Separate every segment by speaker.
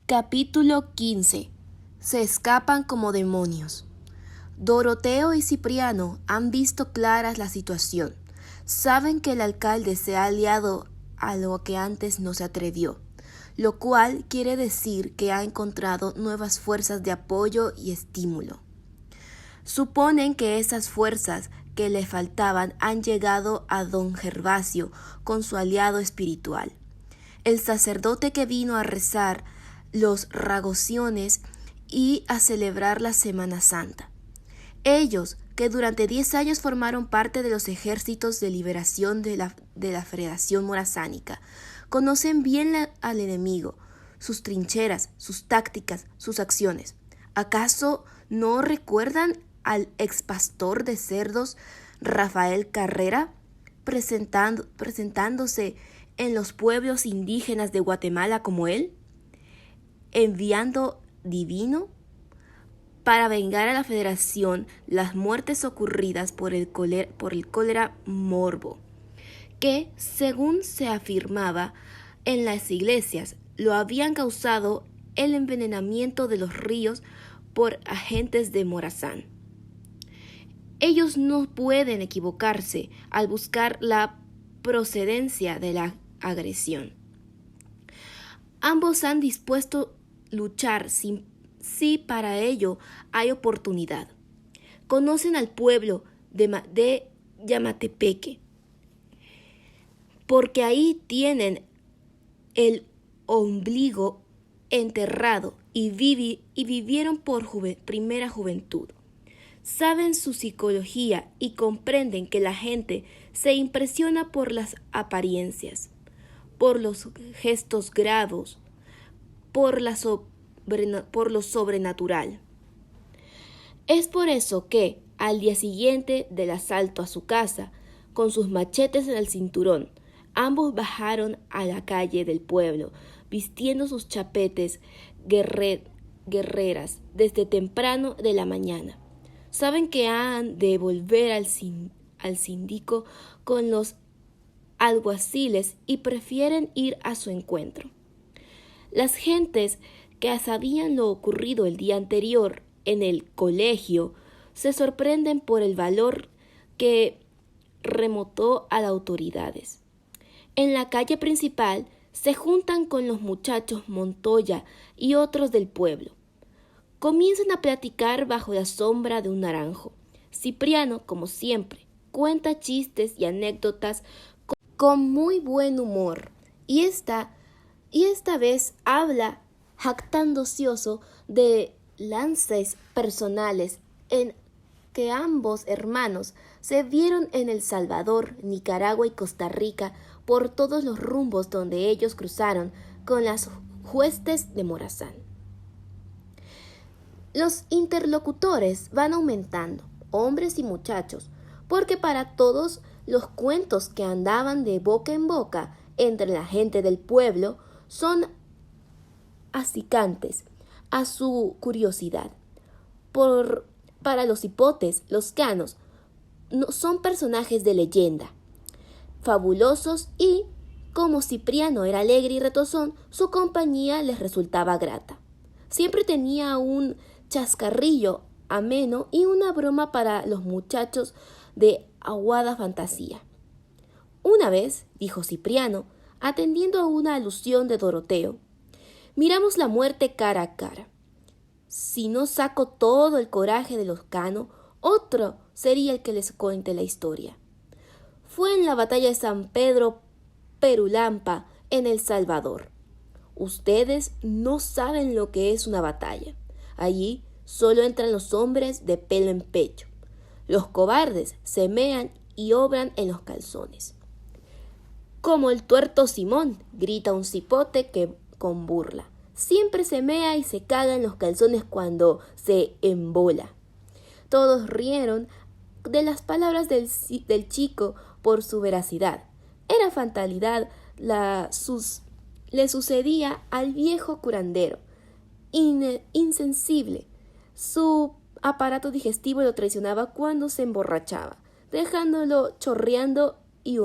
Speaker 1: Capítulo 15. Se escapan como demonios. Doroteo y Cipriano han visto claras la situación. Saben que el alcalde se ha aliado a lo que antes no se atrevió, lo cual quiere decir que ha encontrado nuevas fuerzas de apoyo y estímulo. Suponen que esas fuerzas que le faltaban han llegado a don Gervasio con su aliado espiritual, el sacerdote que vino a rezar los ragociones y a celebrar la Semana Santa. Ellos, que durante 10 años formaron parte de los ejércitos de liberación de la Federación Morazánica, conocen bien al enemigo, sus trincheras, sus tácticas, sus acciones. ¿Acaso no recuerdan al expastor de cerdos Rafael Carrera presentándose en los pueblos indígenas de Guatemala como él, enviando divino para vengar a la Federación las muertes ocurridas por el cólera morbo, que, según se afirmaba en las iglesias, lo habían causado el envenenamiento de los ríos por agentes de Morazán? Ellos no pueden equivocarse al buscar la procedencia de la agresión. Ambos han dispuesto luchar si para ello hay oportunidad. Conocen al pueblo de Yamatepeque, porque ahí tienen el ombligo enterrado y vivieron por primera juventud. Saben su psicología y comprenden que la gente se impresiona por las apariencias, por los gestos graves, por lo sobrenatural. Es por eso que, al día siguiente del asalto a su casa, con sus machetes en el cinturón, ambos bajaron a la calle del pueblo, vistiendo sus chapetes guerreras desde temprano de la mañana. Saben que han de volver al síndico con los alguaciles y prefieren ir a su encuentro. Las gentes que sabían lo ocurrido el día anterior en el colegio se sorprenden por el valor que remotó a las autoridades. En la calle principal se juntan con los muchachos Montoya y otros del pueblo. Comienzan a platicar bajo la sombra de un naranjo. Cipriano, como siempre, cuenta chistes y anécdotas con muy buen humor, y esta vez habla jactándose de lances personales en que ambos hermanos se vieron en El Salvador, Nicaragua y Costa Rica, por todos los rumbos donde ellos cruzaron con las huestes de Morazán. Los interlocutores van aumentando, hombres y muchachos, porque para todos los cuentos que andaban de boca en boca entre la gente del pueblo son acicantes a su curiosidad. Para los hipotes, los canos no son personajes de leyenda, fabulosos, y, como Cipriano era alegre y retozón, su compañía les resultaba grata. Siempre tenía un chascarrillo ameno y una broma para los muchachos de aguada fantasía. Una vez, dijo Cipriano, atendiendo a una alusión de Doroteo, miramos la muerte cara a cara. Si no saco todo el coraje de los Cano, otro sería el que les cuente la historia. Fue en la batalla de San Pedro Perulampa, en El Salvador. Ustedes no saben lo que es una batalla. Allí solo entran los hombres de pelo en pecho. Los cobardes se mean y obran en los calzones. Como el tuerto Simón, grita un cipote que con burla. Siempre se mea y se caga en los calzones cuando se embola. Todos rieron de las palabras del chico por su veracidad. Era fatalidad le sucedía al viejo curandero, insensible. Su aparato digestivo lo traicionaba cuando se emborrachaba, dejándolo chorreando y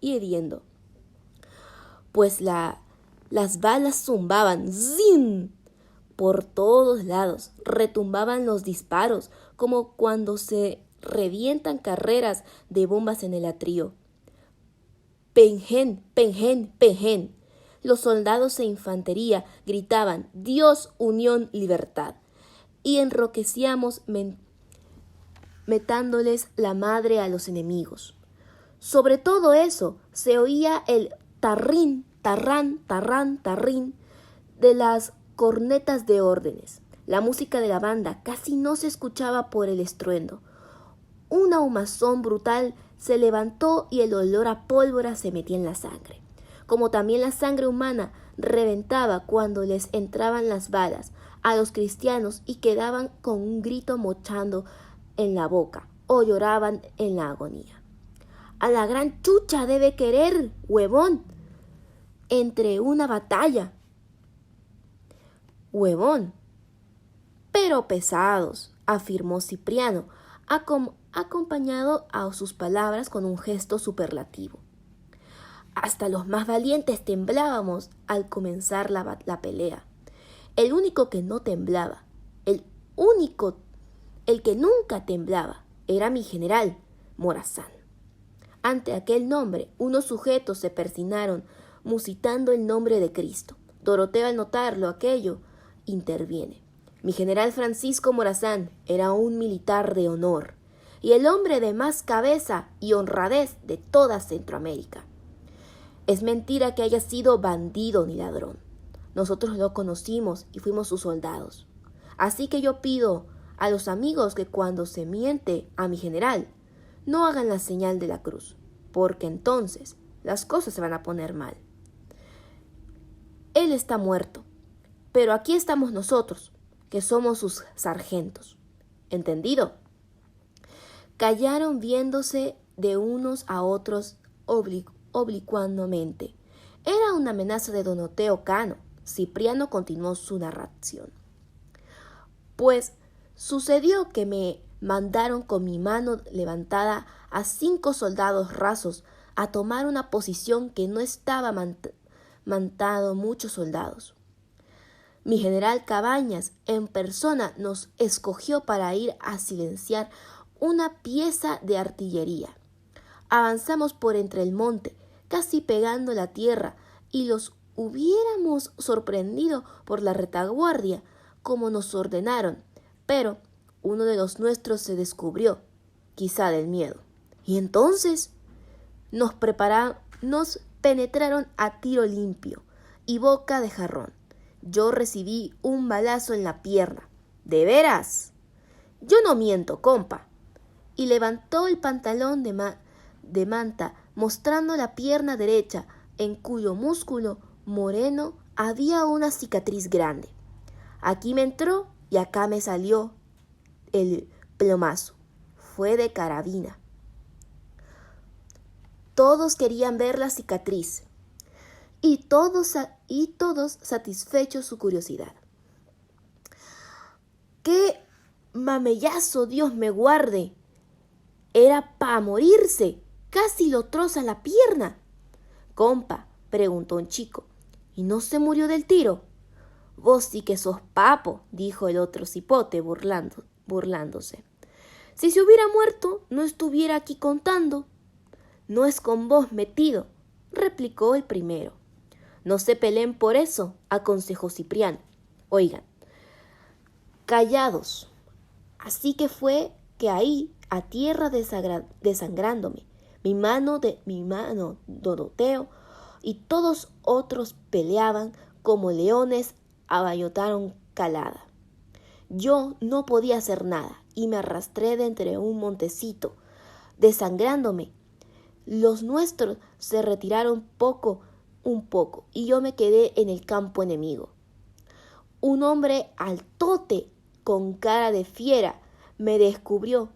Speaker 1: hediendo. Pues la Las balas zumbaban, ¡zin! Por todos lados, retumbaban los disparos, como cuando se revientan carreras de bombas en el atrio. Pengen, pengen, pengen. Los soldados de infantería gritaban Dios, unión, libertad. Y enroquecíamos metándoles la madre a los enemigos. Sobre todo eso se oía el tarrín, tarrán, tarrán, tarrín de las cornetas de órdenes. La música de la banda casi no se escuchaba por el estruendo. Una humazón brutal se levantó y el olor a pólvora se metía en la sangre. Como también la sangre humana reventaba cuando les entraban las balas a los cristianos y quedaban con un grito mochando en la boca o lloraban en la agonía. A la gran chucha debe querer, huevón, entre una batalla. Huevón, pero pesados, afirmó Cipriano, acompañado a sus palabras con un gesto superlativo. Hasta los más valientes temblábamos al comenzar la pelea. El único que no temblaba, el que nunca temblaba, era mi general, Morazán. Ante aquel nombre, unos sujetos se persinaron, musitando el nombre de Cristo. Doroteo, al notarlo aquello, interviene. Mi general Francisco Morazán era un militar de honor y el hombre de más cabeza y honradez de toda Centroamérica. Es mentira que haya sido bandido ni ladrón. Nosotros lo conocimos y fuimos sus soldados. Así que yo pido a los amigos que cuando se miente a mi general, no hagan la señal de la cruz, porque entonces las cosas se van a poner mal. Él está muerto, pero aquí estamos nosotros, que somos sus sargentos. ¿Entendido? Callaron viéndose de unos a otros oblicuamente. Era una amenaza de Doroteo Cano. Cipriano continuó su narración. Pues sucedió que me mandaron con mi mano levantada a 5 soldados rasos a tomar una posición que no estaba mantado muchos soldados. Mi general Cabañas en persona nos escogió para ir a silenciar una pieza de artillería. Avanzamos por entre el monte, casi pegando la tierra, y los hubiéramos sorprendido por la retaguardia, como nos ordenaron, pero uno de los nuestros se descubrió, quizá del miedo. Y entonces nos penetraron a tiro limpio y boca de jarrón. Yo recibí un balazo en la pierna. ¿De veras? Yo no miento, compa. Y levantó el pantalón de manta, mostrando la pierna derecha, en cuyo músculo moreno había una cicatriz grande. Aquí me entró y acá me salió el plomazo. Fue de carabina. Todos querían ver la cicatriz y todos satisfechos su curiosidad. ¡Qué mamellazo, Dios me guarde! Era para morirse. Casi lo troza la pierna. Compa, preguntó un chico, ¿y no se murió del tiro? Vos sí que sos papo, dijo el otro cipote burlándose. Si se hubiera muerto, no estuviera aquí contando. No es con vos metido, replicó el primero. No se peleen por eso, aconsejó Cipriano. Oigan, callados. Así que fue que ahí, a tierra desangrándome, mi mano Doroteo y todos otros peleaban como leones abayotaron calada. Yo no podía hacer nada y me arrastré de entre un montecito, desangrándome. Los nuestros se retiraron un poco y yo me quedé en el campo enemigo. Un hombre altote con cara de fiera me descubrió,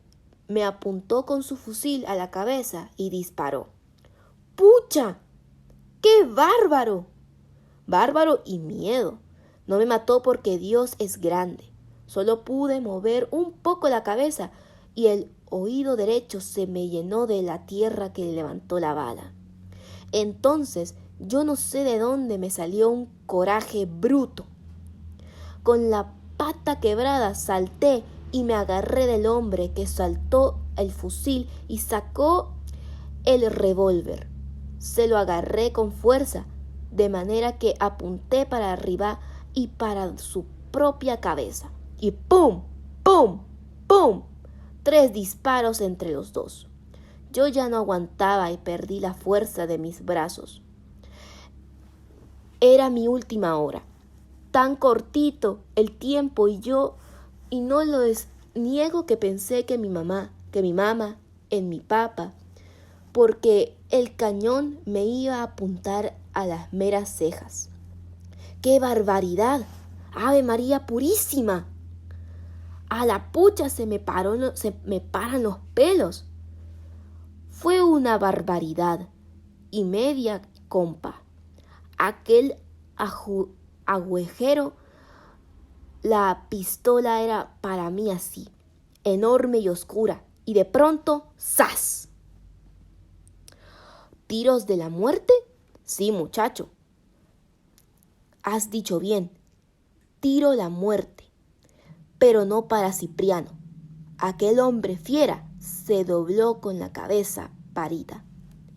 Speaker 1: me apuntó con su fusil a la cabeza y disparó. ¡Pucha! ¡Qué bárbaro! Bárbaro y miedo. No me mató porque Dios es grande. Solo pude mover un poco la cabeza y el oído derecho se me llenó de la tierra que levantó la bala. Entonces Yo no sé de dónde me salió un coraje bruto. Con la pata quebrada salté y me agarré del hombre, que saltó el fusil y sacó el revólver. Se lo agarré con fuerza, de manera que apunté para arriba y para su propia cabeza. Y ¡pum! ¡Pum! ¡Pum! 3 disparos entre los dos. Yo ya no aguantaba y perdí la fuerza de mis brazos. Era mi última hora. Tan cortito el tiempo y no lo niego que pensé que mi mamá, en mi papá, porque el cañón me iba a apuntar a las meras cejas. ¡Qué barbaridad! ¡Ave María Purísima! A la pucha se me paran los pelos. Fue una barbaridad y media, compa. Aquel agujero, la pistola era para mí así, enorme y oscura, y de pronto, ¡zas! ¿Tiros de la muerte? Sí, muchacho. Has dicho bien, tiro la muerte, pero no para Cipriano. Aquel hombre fiera se dobló con la cabeza parida.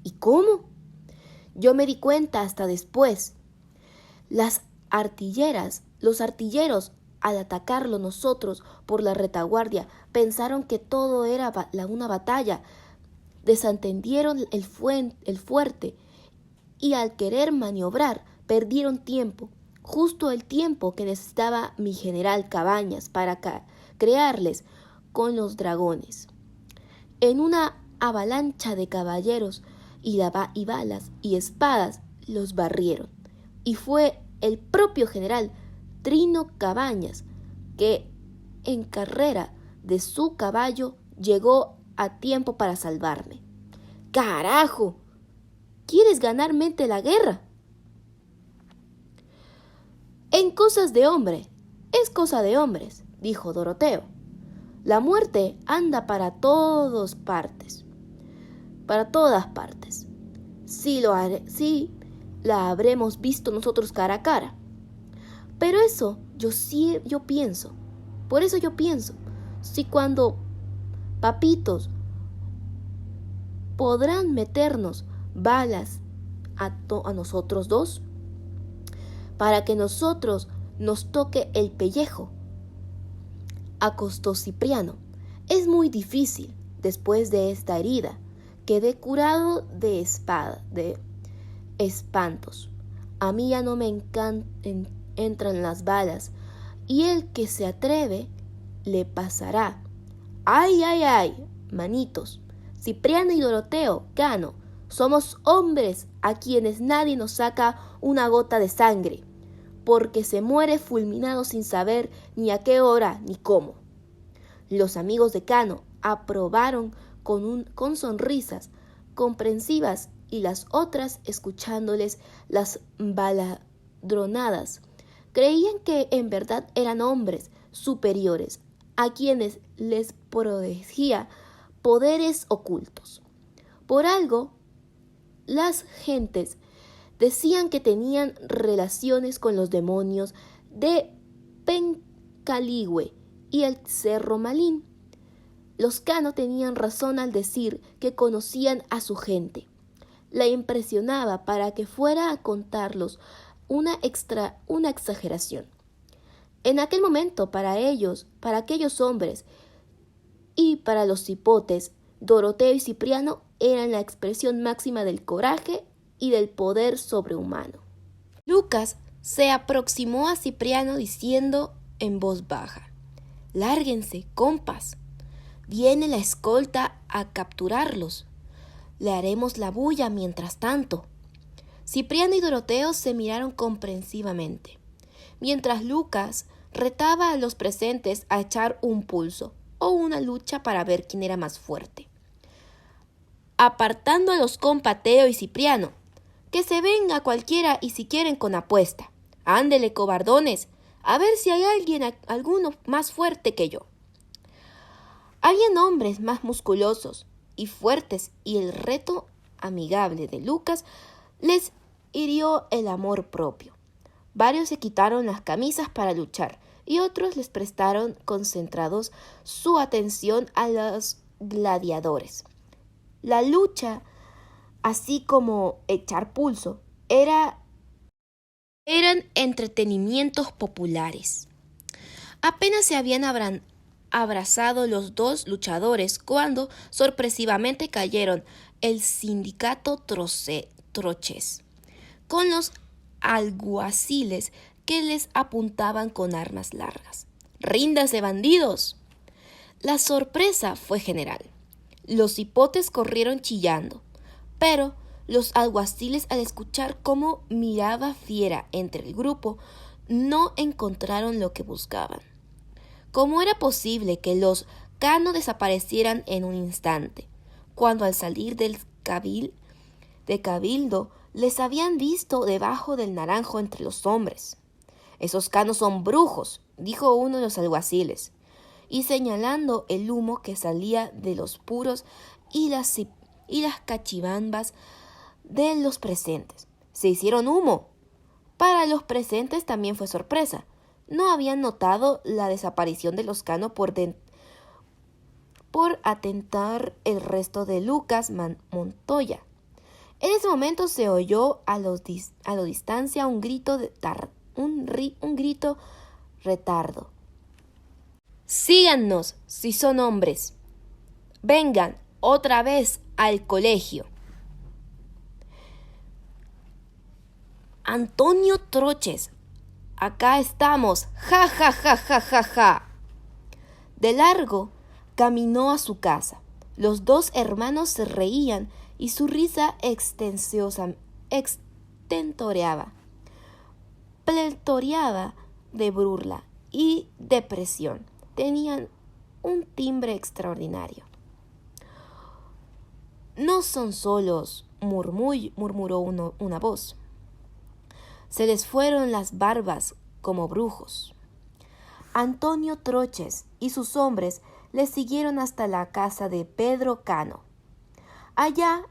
Speaker 1: ¿Y cómo? Yo me di cuenta hasta después. Los artilleros, al atacarlo nosotros por la retaguardia, pensaron que todo era una batalla. Desentendieron el fuerte y al querer maniobrar perdieron tiempo, justo el tiempo que necesitaba mi general Cabañas para crearles con los dragones. En una avalancha de caballeros y balas y espadas los barrieron, y fue el propio general Trino Cabañas que en carrera de su caballo llegó a tiempo para salvarme. ¡Carajo! ¿Quieres ganarmente la guerra? En cosas de hombre, es cosa de hombres, dijo Doroteo. La muerte anda para todas partes. Sí la habremos visto nosotros cara a cara. Pero por eso yo pienso, si cuando papitos podrán meternos balas a nosotros dos, para que nosotros nos toque el pellejo, acostó Cipriano. Es muy difícil, después de esta herida, quedé curado de espantos. A mí ya no me entran las balas, y el que se atreve le pasará. ¡Ay, ay, ay! Manitos, Cipriano y Doroteo, Cano, somos hombres a quienes nadie nos saca una gota de sangre, porque se muere fulminado sin saber ni a qué hora ni cómo. Los amigos de Cano aprobaron con sonrisas comprensivas y las otras, escuchándoles las baladronadas, creían que en verdad eran hombres superiores a quienes les protegía poderes ocultos. Por algo, las gentes decían que tenían relaciones con los demonios de Pencaligüe y el Cerro Malín. Los Cano tenían razón al decir que conocían a su gente. La impresionaba para que fuera a contarlos una exageración. En aquel momento, para aquellos hombres y para los cipotes, Doroteo y Cipriano eran la expresión máxima del coraje y del poder sobrehumano. Lucas se aproximó a Cipriano diciendo en voz baja: «Lárguense, compas. Viene la escolta a capturarlos. Le haremos la bulla mientras tanto». Cipriano y Doroteo se miraron comprensivamente, mientras Lucas retaba a los presentes a echar un pulso o una lucha para ver quién era más fuerte. Apartando a los compa Teo y Cipriano, que se venga cualquiera y si quieren con apuesta. Ándele, cobardones, a ver si hay alguno más fuerte que yo. Habían hombres más musculosos y fuertes, y el reto amigable de Lucas les hirió el amor propio. Varios se quitaron las camisas para luchar y otros les prestaron concentrados su atención a los gladiadores. La lucha, así como echar pulso, eran entretenimientos populares. Apenas se habían abrazado los dos luchadores cuando sorpresivamente cayeron el sindicato Troches, con los alguaciles que les apuntaban con armas largas. ¡Ríndanse, bandidos! La sorpresa fue general. Los hipotes corrieron chillando, pero los alguaciles, al escuchar cómo miraba Fiera entre el grupo, no encontraron lo que buscaban. ¿Cómo era posible que los Cano desaparecieran en un instante, cuando al salir del cabildo les habían visto debajo del naranjo entre los hombres? «Esos Canos son brujos», dijo uno de los alguaciles, y señalando el humo que salía de los puros y las cachibambas de los presentes. Se hicieron humo. Para los presentes también fue sorpresa. No habían notado la desaparición de los Cano por atentar el resto de Lucas Montoya. En ese momento se oyó a lo distancia un grito retardo. «Síganos, si son hombres. Vengan otra vez al colegio». «Antonio Troches, acá estamos, ja, ja, ja, ja, ja, ja». De largo caminó a su casa. Los dos hermanos se reían y su risa pletoriaba de burla y depresión. Tenían un timbre extraordinario. «No son solos», murmuró una voz. «Se les fueron las barbas como brujos». Antonio Troches y sus hombres les siguieron hasta la casa de Pedro Cano. Allá,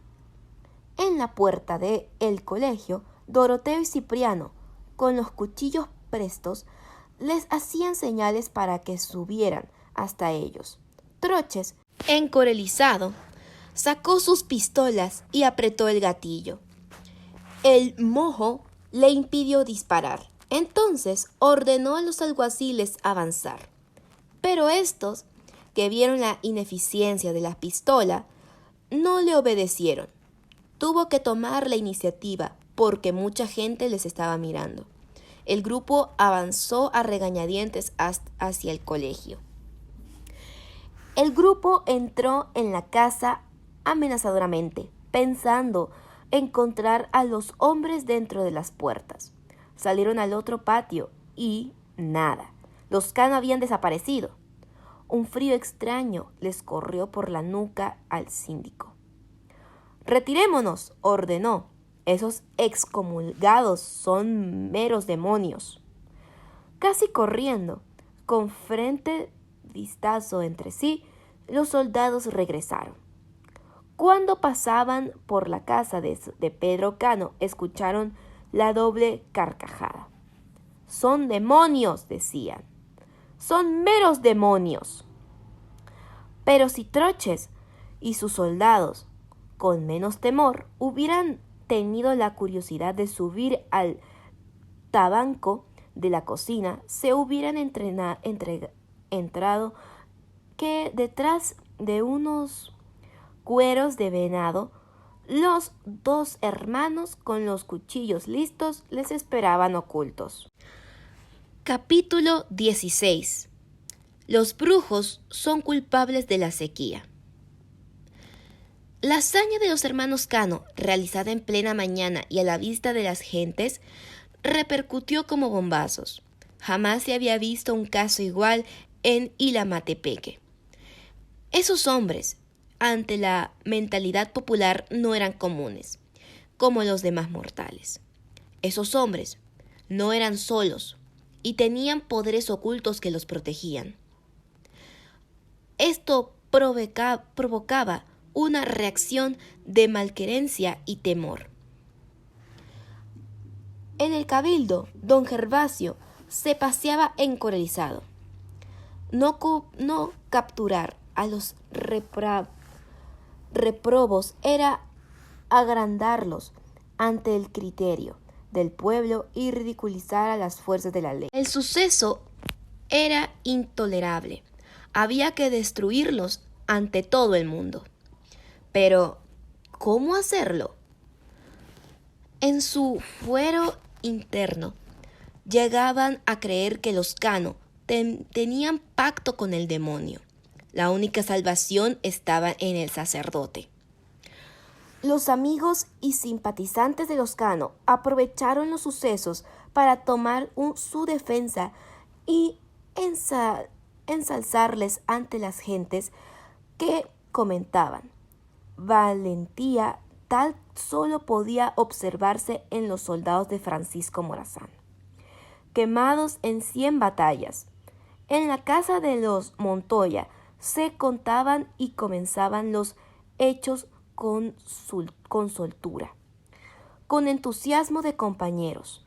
Speaker 1: en la puerta del colegio, Doroteo y Cipriano, con los cuchillos prestos, les hacían señales para que subieran hasta ellos. Troches, encolerizado, sacó sus pistolas y apretó el gatillo. El mojo le impidió disparar. Entonces ordenó a los alguaciles avanzar. Pero estos, que vieron la ineficiencia de la pistola, no le obedecieron. Tuvo que tomar la iniciativa porque mucha gente les estaba mirando. El grupo avanzó a regañadientes hacia el colegio. El grupo entró en la casa amenazadoramente, pensando encontrar a los hombres dentro de las puertas. Salieron al otro patio y nada. Los Cano habían desaparecido. Un frío extraño les corrió por la nuca al síndico. «Retirémonos», ordenó. «Esos excomulgados son meros demonios». Casi corriendo, con frente vistazo entre sí, los soldados regresaron. Cuando pasaban por la casa de Pedro Cano, escucharon la doble carcajada. «Son demonios», decían. «Son meros demonios». Pero si Troches y sus soldados, con menos temor, hubieran tenido la curiosidad de subir al tabanco de la cocina, se hubieran entrado que detrás de unos cueros de venado, los dos hermanos con los cuchillos listos les esperaban ocultos. Capítulo 16. Los brujos son culpables de la sequía. La hazaña de los hermanos Cano, realizada en plena mañana y a la vista de las gentes, repercutió como bombazos. Jamás se había visto un caso igual en Ilamatepeque. Esos hombres, ante la mentalidad popular, no eran comunes, como los demás mortales. Esos hombres no eran solos y tenían poderes ocultos que los protegían. Esto provocaba una reacción de malquerencia y temor. En el cabildo, don Gervasio se paseaba encolerizado. No capturar a los reprobos era agrandarlos ante el criterio del pueblo y ridiculizar a las fuerzas de la ley. El suceso era intolerable. Había que destruirlos ante todo el mundo. Pero, ¿cómo hacerlo? En su fuero interno, llegaban a creer que los Cano tenían pacto con el demonio. La única salvación estaba en el sacerdote. Los amigos y simpatizantes de los Cano aprovecharon los sucesos para tomar su defensa y ensalzarles ante las gentes que comentaban. Valentía tal solo podía observarse en los soldados de Francisco Morazán, quemados en 100 batallas. En la casa de los Montoya se contaban y comenzaban los hechos con soltura, con entusiasmo de compañeros.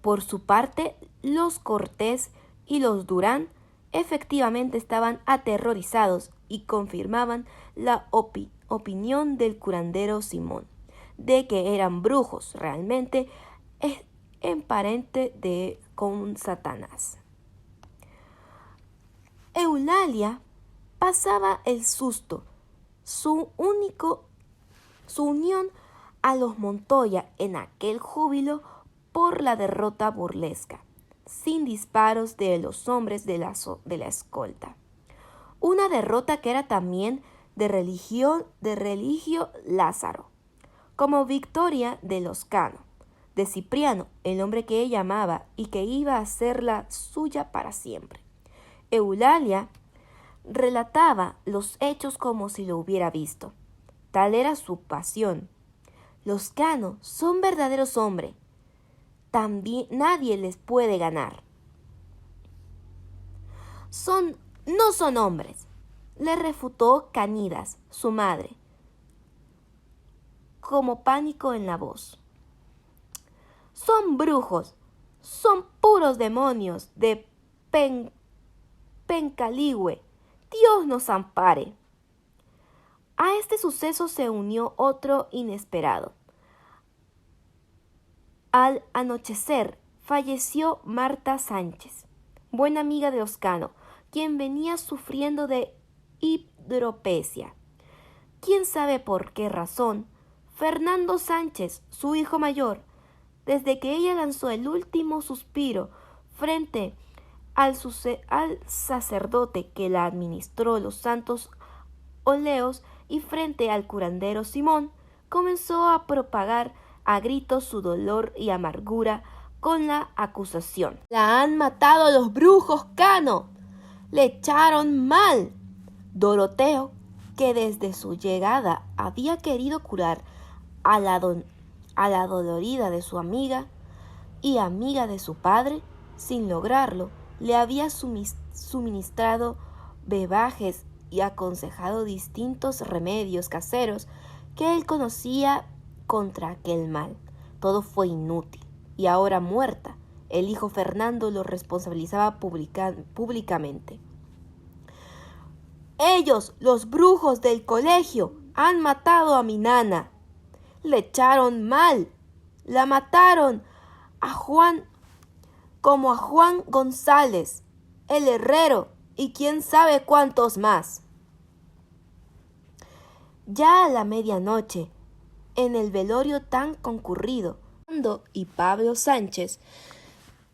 Speaker 1: Por su parte, los Cortés y los Durán efectivamente estaban aterrorizados y confirmaban la opinión del curandero Simón, de que eran brujos realmente emparente con Satanás. Eulalia pasaba el susto. Su unión a los Montoya en aquel júbilo por la derrota burlesca, sin disparos de los hombres de la escolta. Una derrota que era también de Religio Lázaro, como victoria de los Cano, de Cipriano, el hombre que ella amaba y que iba a ser la suya para siempre. Eulalia relataba los hechos como si lo hubiera visto. Tal era su pasión. Los Cano son verdaderos hombres. También nadie les puede ganar. No son hombres, le refutó Canidas, su madre, como pánico en la voz. Son brujos, son puros demonios de Pencaligüe. Dios nos ampare. A este suceso se unió otro inesperado. Al anochecer falleció Marta Sánchez, buena amiga de los Cano, quien venía sufriendo de hidropesia. ¿Quién sabe por qué razón? Fernando Sánchez, su hijo mayor, desde que ella lanzó el último suspiro frente al sacerdote que la administró los santos óleos y frente al curandero Simón, comenzó a propagar a gritos su dolor y amargura con la acusación. «La han matado los brujos Cano, le echaron mal». Doroteo, que desde su llegada había querido curar a la dolorida de su amiga y amiga de su padre, sin lograrlo, le había suministrado brebajes y aconsejado distintos remedios caseros que él conocía contra aquel mal. Todo fue inútil, y ahora muerta, el hijo Fernando lo responsabilizaba públicamente. «Ellos, los brujos del colegio, han matado a mi nana. Le echaron mal. La mataron a Juan, como a Juan González, el herrero, y quién sabe cuántos más». Ya a la medianoche, en el velorio tan concurrido, Fernando y Pablo Sánchez,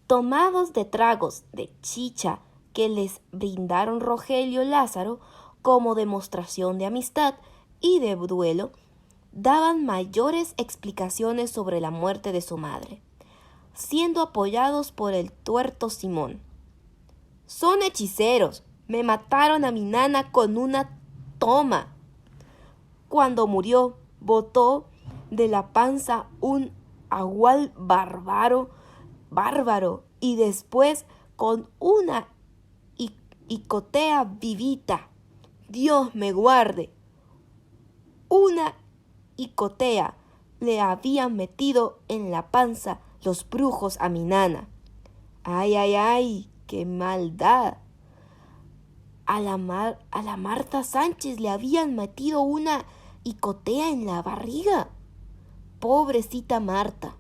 Speaker 1: tomados de tragos de chicha que les brindaron Rogelio Lázaro como demostración de amistad y de duelo, daban mayores explicaciones sobre la muerte de su madre, siendo apoyados por el tuerto Simón. «Son hechiceros, me mataron a mi nana con una toma. Cuando murió, botó de la panza un agual bárbaro, y después con una icotea vivita. Dios me guarde. Una icotea le habían metido en la panza
Speaker 2: los brujos a mi nana. ¡Ay, ay, ay! ¡Qué maldad! A la Marta Sánchez le habían metido una icotea en la barriga. Pobrecita Marta.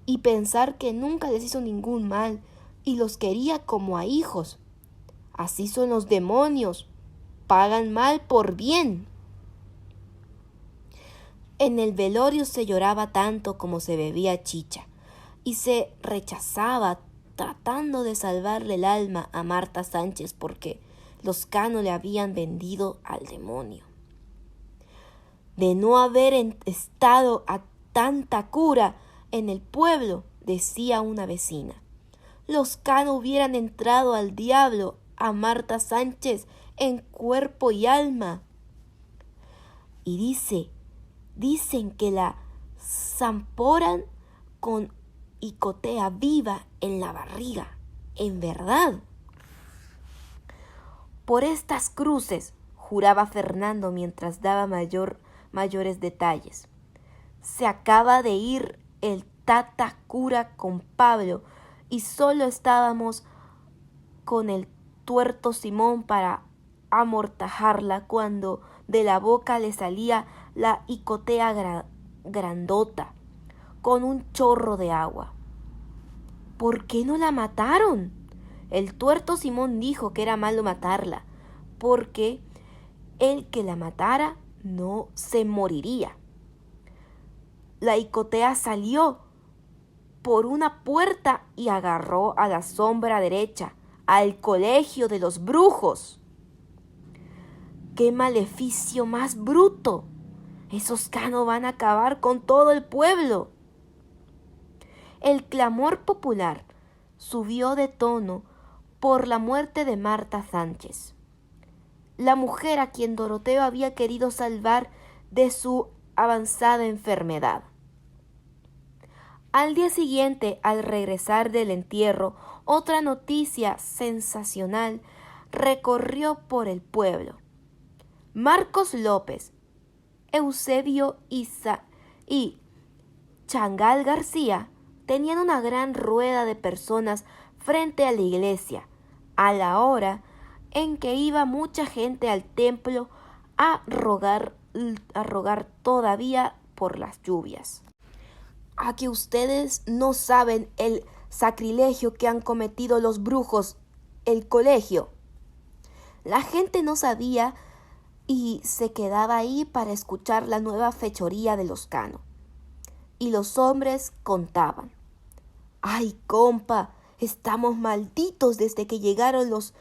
Speaker 2: Y pensar que nunca les hizo ningún mal y los quería como a hijos. Así son los demonios. Pagan mal por bien. En el velorio se lloraba tanto como se bebía chicha y se rechazaba tratando de salvarle el alma a Marta Sánchez porque los Cano le habían vendido al demonio. De no haber estado a tanta cura en el pueblo, decía una vecina, los Cano hubieran entrado al diablo a Marta Sánchez en cuerpo y alma. Y dicen que la zamporan con icotea viva en la barriga. En verdad. Por estas cruces, juraba Fernando mientras daba mayores detalles. Se acaba de ir el tata cura con Pablo y solo estábamos con el tuerto Simón para amortajarla cuando de la boca le salía la icotea grandota con un chorro de agua. ¿Por qué no la mataron? El tuerto Simón dijo que era malo matarla, porque el que la matara no se moriría. La icotea salió por una puerta y agarró a la sombra derecha, al colegio de los brujos. ¡Qué maleficio más bruto! Esos Cano van a acabar con todo el pueblo. El clamor popular subió de tono por la muerte de Marta Sánchez, la mujer a quien Doroteo había querido salvar de su avanzada enfermedad. Al día siguiente, al regresar del entierro, otra noticia sensacional recorrió por el pueblo. Marcos López, Eusebio y Changal García tenían una gran rueda de personas frente a la iglesia, a la hora en que iba mucha gente al templo a rogar todavía por las lluvias. ¿A que ustedes no saben el sacrilegio que han cometido los brujos, el colegio? La gente no sabía y se quedaba ahí para escuchar la nueva fechoría de los Cano. Y los hombres contaban. ¡Ay, compa! Estamos malditos desde que llegaron los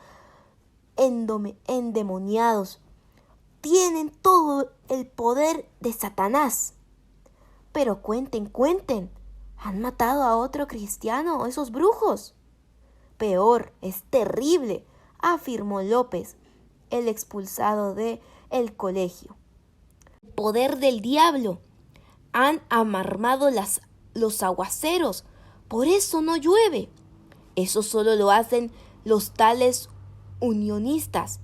Speaker 2: endemoniados. Tienen todo el poder de Satanás. Pero cuenten, ¿han matado a otro cristiano esos brujos? Peor, es terrible, afirmó López, el expulsado del colegio. Poder del diablo. Han amarmado los aguaceros, por eso no llueve. Eso solo lo hacen los tales unionistas,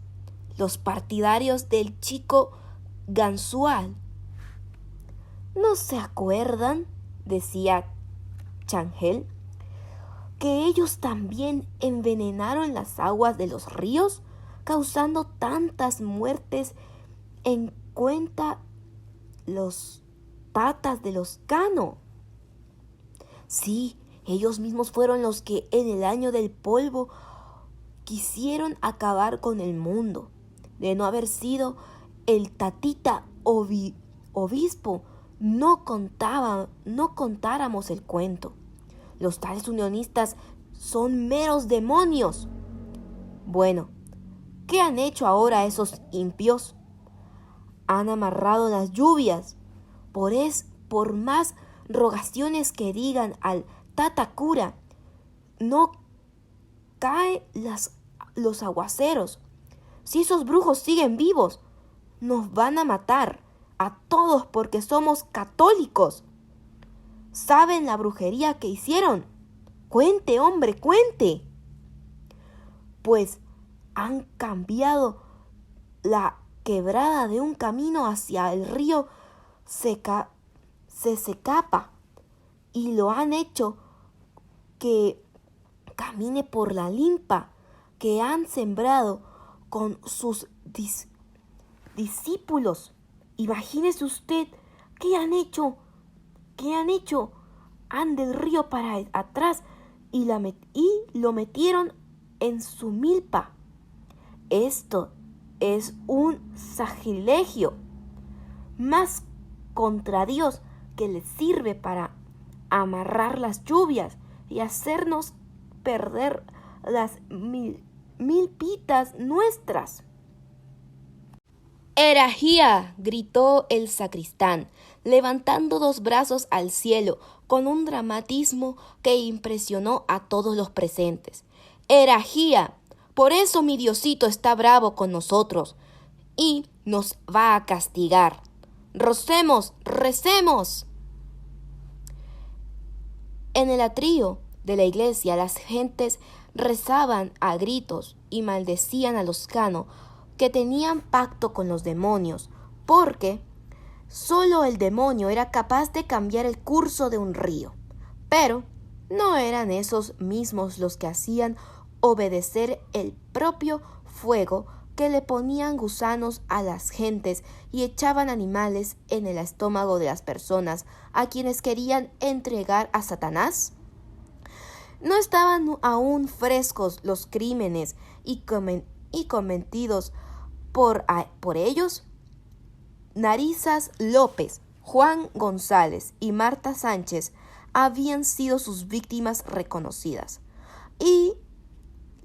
Speaker 2: los partidarios del chico Gansual. ¿No se acuerdan, decía Changel, que ellos también envenenaron las aguas de los ríos, causando tantas muertes en cuenta los tatas de los Cano? Sí, ellos mismos fueron los que en el año del polvo quisieron acabar con el mundo. De no haber sido el tatita obispo, no contáramos el cuento. Los tales unionistas son meros demonios. Bueno, ¿qué han hecho ahora esos impios? Han amarrado las lluvias. Por más rogaciones que digan al tata cura, no caen los aguaceros. Si esos brujos siguen vivos, nos van a matar a todos porque somos católicos. ¿Saben la brujería que hicieron? Cuente, hombre, cuente. Pues han cambiado la quebrada de un camino hacia el río se secapa y lo han hecho que camine por la limpa que han sembrado con sus discípulos. Imagínese usted qué han hecho, qué han hecho. Han del río para atrás y lo metieron en su milpa. Esto es un sacrilegio más contra Dios, que le sirve para amarrar las lluvias y hacernos perder las milpitas nuestras.
Speaker 1: ¡Herejía!, gritó el sacristán, levantando 2 brazos al cielo con un dramatismo que impresionó a todos los presentes. ¡Herejía! Por eso mi Diosito está bravo con nosotros y nos va a castigar. ¡Recemos, recemos! En el atrio de la iglesia las gentes rezaban a gritos y maldecían a los Cano, que tenían pacto con los demonios, porque solo el demonio era capaz de cambiar el curso de un río. Pero no eran esos mismos los que hacían obedecer el propio fuego, que le ponían gusanos a las gentes y echaban animales en el estómago de las personas a quienes querían entregar a Satanás. ¿No estaban aún frescos los crímenes y cometidos por ellos? Narizas López, Juan González y Marta Sánchez habían sido sus víctimas reconocidas. ¿Y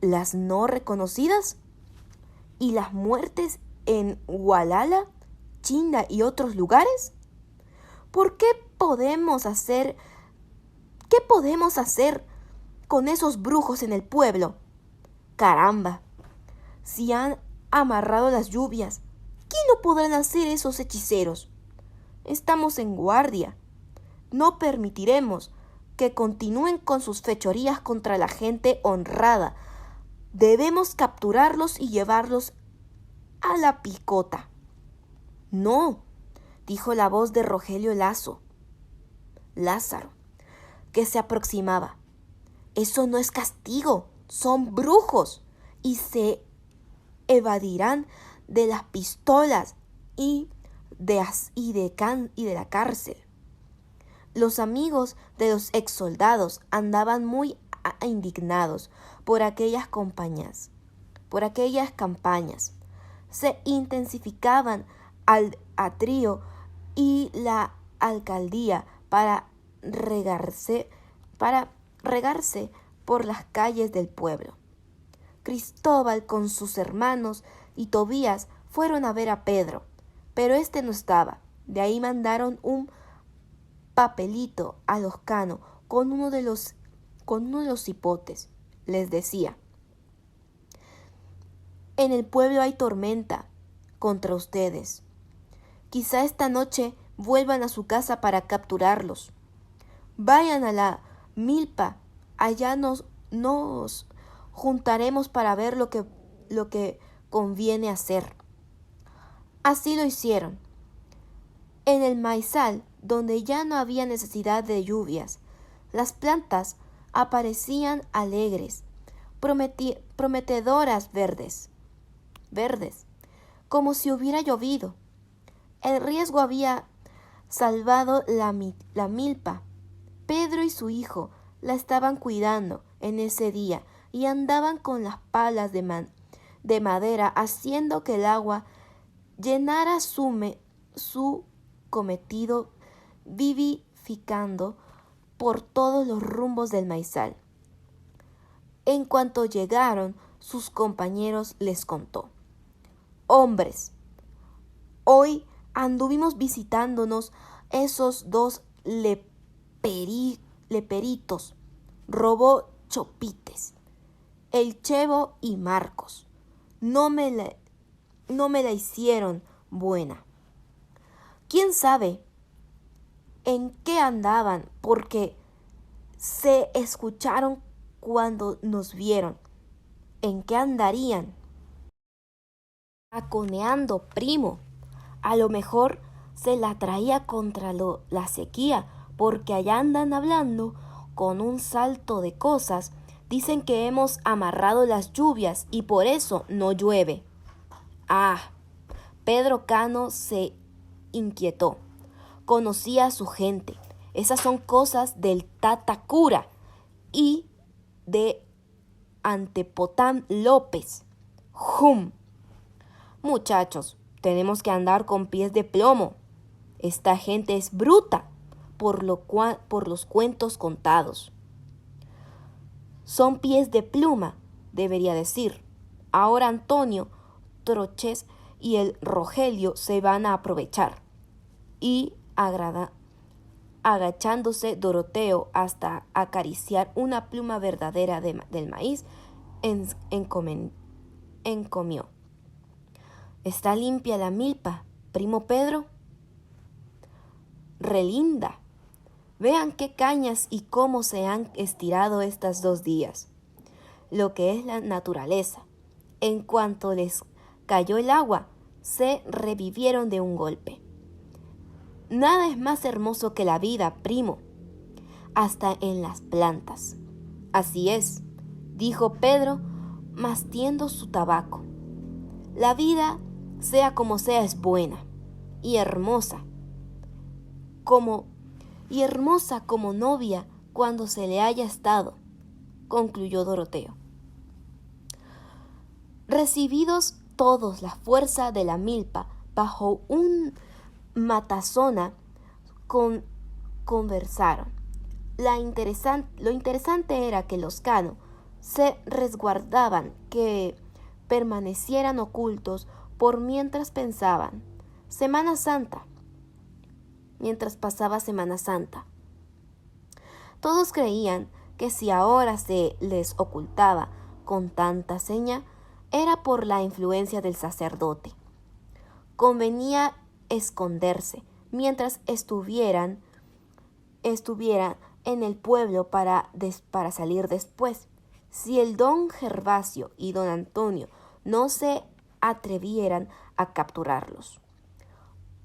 Speaker 1: las no reconocidas? ¿Y las muertes en Gualala, China y otros lugares? ¿Qué podemos hacer con esos brujos en el pueblo? Caramba, si han amarrado las lluvias, ¿qué no podrán hacer esos hechiceros? Estamos en guardia. No permitiremos que continúen con sus fechorías contra la gente honrada. Debemos capturarlos y llevarlos a la picota. No, dijo la voz de Rogelio Lázaro, que se aproximaba. Eso no es castigo, son brujos y se evadirán de las pistolas y de la cárcel. Los amigos de los exsoldados andaban muy indignados por aquellas campañas. Se intensificaban al atrio y la alcaldía para regarse por las calles del pueblo. Cristóbal con sus hermanos y Tobías fueron a ver a Pedro, pero éste no estaba. De ahí mandaron un papelito a los Cano con uno de los cipotes. Les decía: en el pueblo hay tormenta contra ustedes. Quizá esta noche vuelvan a su casa para capturarlos. Vayan a la milpa, allá nos juntaremos para ver lo que conviene hacer. Así lo hicieron. En el maizal, donde ya no había necesidad de lluvias, las plantas aparecían alegres, prometedoras verdes, como si hubiera llovido. El riesgo había salvado la milpa. Pedro y su hijo la estaban cuidando en ese día y andaban con las palas de madera haciendo que el agua llenara su cometido, vivificando por todos los rumbos del maizal. En cuanto llegaron, sus compañeros les contó: hombres, hoy anduvimos visitándonos esos 2 leperitos, Robó Chopites, el Chevo y Marcos. No me la hicieron buena. ¿Quién sabe en qué andaban? Porque se escucharon cuando nos vieron. ¿En qué andarían? Aconeando, primo. A lo mejor se la traía contra la sequía,
Speaker 2: porque allá andan hablando con un salto de cosas. Dicen que hemos amarrado las lluvias y por eso no llueve. Ah, Pedro Cano se inquietó. Conocía a su gente. Esas son cosas del Tata Cura y de Antepotán López. ¡Jum! Muchachos, tenemos que andar con pies de plomo. Esta gente es bruta, por los cuentos contados. Son pies de pluma, debería decir. Ahora Antonio, Troches y el Rogelio se van a aprovechar. Y agachándose Doroteo hasta acariciar una pluma verdadera del maíz, encomió. ¿Está limpia la milpa, primo Pedro? Relinda. Vean qué cañas y cómo se han estirado estos 2 días. Lo que es la naturaleza. En cuanto les cayó el agua, se revivieron de un golpe. Nada es más hermoso que la vida, primo, hasta en las plantas. Así es, dijo Pedro, mastiendo su tabaco. La vida, sea como sea, es buena y hermosa como novia cuando se le haya estado, concluyó Doroteo. Recibidos todos la fuerza de la milpa bajo un matazona, conversaron. Lo interesante era que los Cano se resguardaban, que permanecieran ocultos por mientras pasaba Semana Santa. Todos creían que si ahora se les ocultaba con tanta seña, era por la influencia del sacerdote. Convenía esconderse mientras estuviera en el pueblo para salir después. Si el don Gervasio y don Antonio no se atrevieran a capturarlos.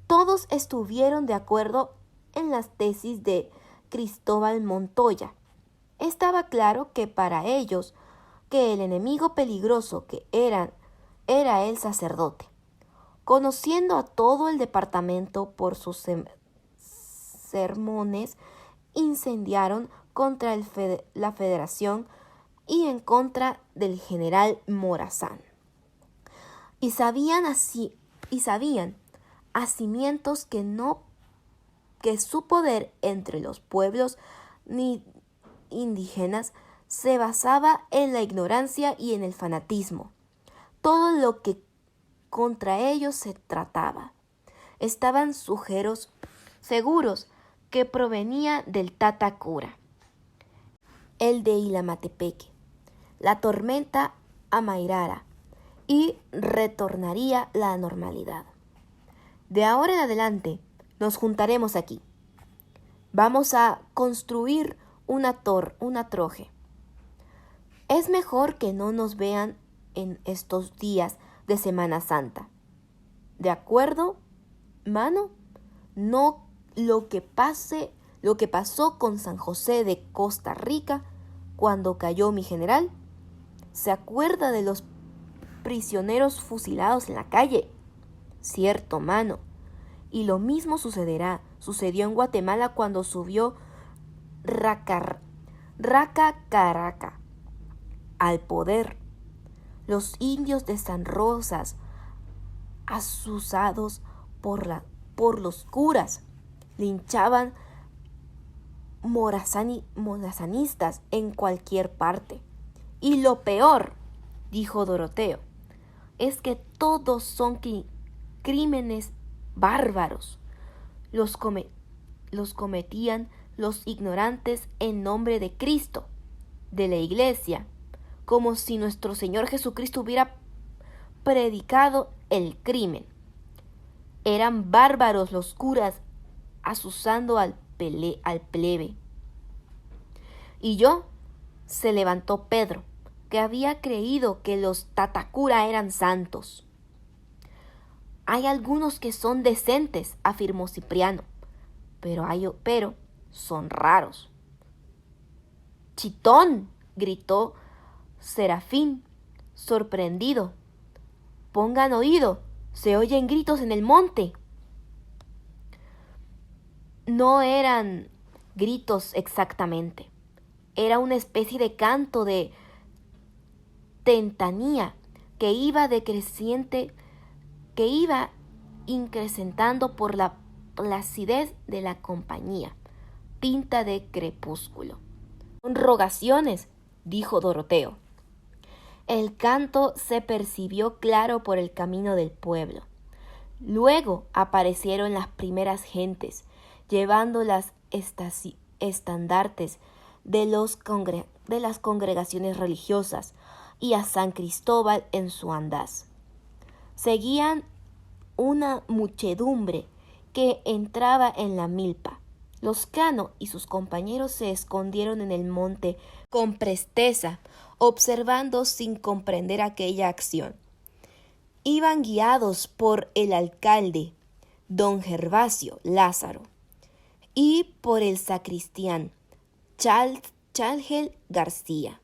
Speaker 2: Todos estuvieron de acuerdo en las tesis de Cristóbal Montoya. Estaba claro que para ellos que el enemigo peligroso que era el sacerdote. Conociendo a todo el departamento por sus sermones, incendiaron contra la Federación y en contra del general Morazán. Y sabían hacimientos que su poder entre los pueblos indígenas se basaba en la ignorancia y en el fanatismo. Todo lo que contra ellos se trataba. Estaban seguros que provenía del Tata Cura, el de Ilamatepeque. La tormenta amairara y retornaría la normalidad. De ahora en adelante nos juntaremos aquí. Vamos a construir una troje. Es mejor que no nos vean en estos días de Semana Santa. ¿De acuerdo, mano? No lo que pasó con San José de Costa Rica cuando cayó mi general. ¿Se acuerda de los prisioneros fusilados en la calle? Cierto, mano. Y lo mismo sucedió en Guatemala cuando subió Raca al poder. Los indios de San Rosas, asusados por los curas, linchaban morazanistas en cualquier parte. Y lo peor, dijo Doroteo, es que todos son crímenes bárbaros. Los cometían los ignorantes en nombre de Cristo, de la Iglesia, como si nuestro Señor Jesucristo hubiera predicado el crimen. Eran bárbaros los curas asusando al plebe. Y yo, se levantó Pedro, que había creído que los tatacura eran santos. Hay algunos que son decentes, afirmó Cipriano, pero son raros. ¡Chitón!, gritó Serafín, sorprendido. Pongan oído, se oyen gritos en el monte. No eran gritos exactamente, era una especie de canto de tentanía que iba incrementando por la placidez de la compañía, tinta de crepúsculo. Son rogaciones, dijo Doroteo. El canto se percibió claro por el camino del pueblo. Luego aparecieron las primeras gentes, llevando las estandartes de las congregaciones religiosas y a San Cristóbal en su andaz. Seguían una muchedumbre que entraba en la milpa. Loscano y sus compañeros se escondieron en el monte con presteza, observando sin comprender aquella acción. Iban guiados por el alcalde, don Gervasio Lázaro, y por el sacristán, Chalgel García.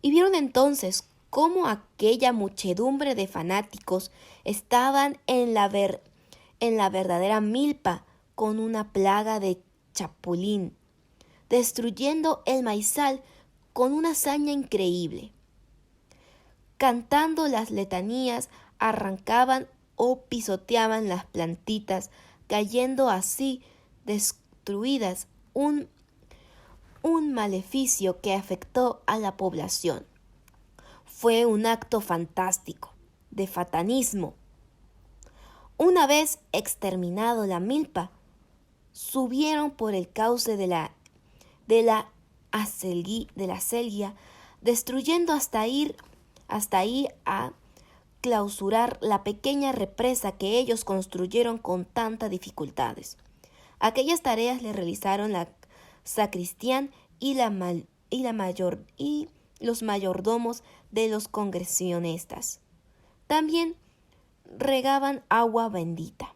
Speaker 2: Y vieron entonces cómo aquella muchedumbre de fanáticos estaban en la verdadera milpa con una plaga de chapulín, destruyendo el maizal con una hazaña increíble. Cantando las letanías, arrancaban o pisoteaban las plantitas, cayendo así destruidas, un maleficio que afectó a la población. Fue un acto fantástico, de satanismo. Una vez exterminado la milpa, subieron por el cauce de la selguia, destruyendo hasta ir a clausurar la pequeña represa que ellos construyeron con tantas dificultades. Aquellas tareas le realizaron la sacristán y los mayordomos de los congresionistas. También regaban agua bendita.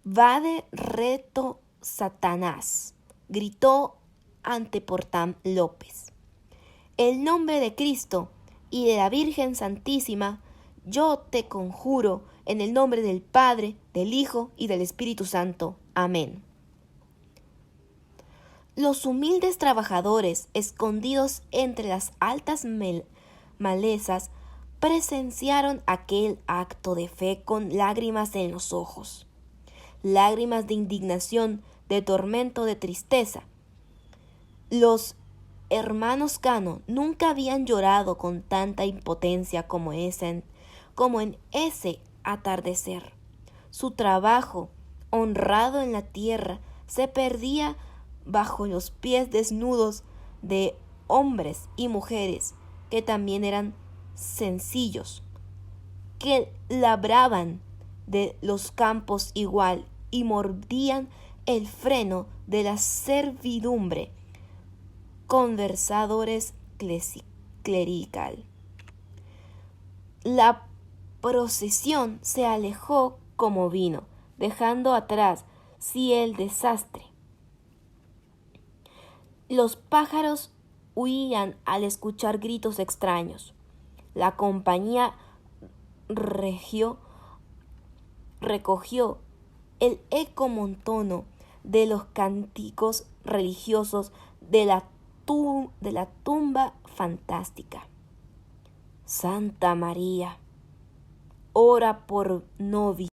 Speaker 2: «Vade reto Satanás», gritó Anteportam López. «El nombre de Cristo y de la Virgen Santísima, yo te conjuro en el nombre del Padre, del Hijo y del Espíritu Santo. Amén». Los humildes trabajadores, escondidos entre las altas malezas, presenciaron aquel acto de fe con lágrimas en los ojos. Lágrimas de indignación, de tormento, de tristeza. Los hermanos Cano nunca habían llorado con tanta impotencia como en ese atardecer. Su trabajo, honrado en la tierra, se perdía bajo los pies desnudos de hombres y mujeres que también eran sencillos, que labraban de los campos igual y mordían el freno de la servidumbre, conversadores clerical. La procesión se alejó como vino, dejando atrás sí el desastre. Los pájaros huían al escuchar gritos extraños. La compañía recogió el eco monótono de los cánticos religiosos de la tumba fantástica. Santa María, ora por nobis.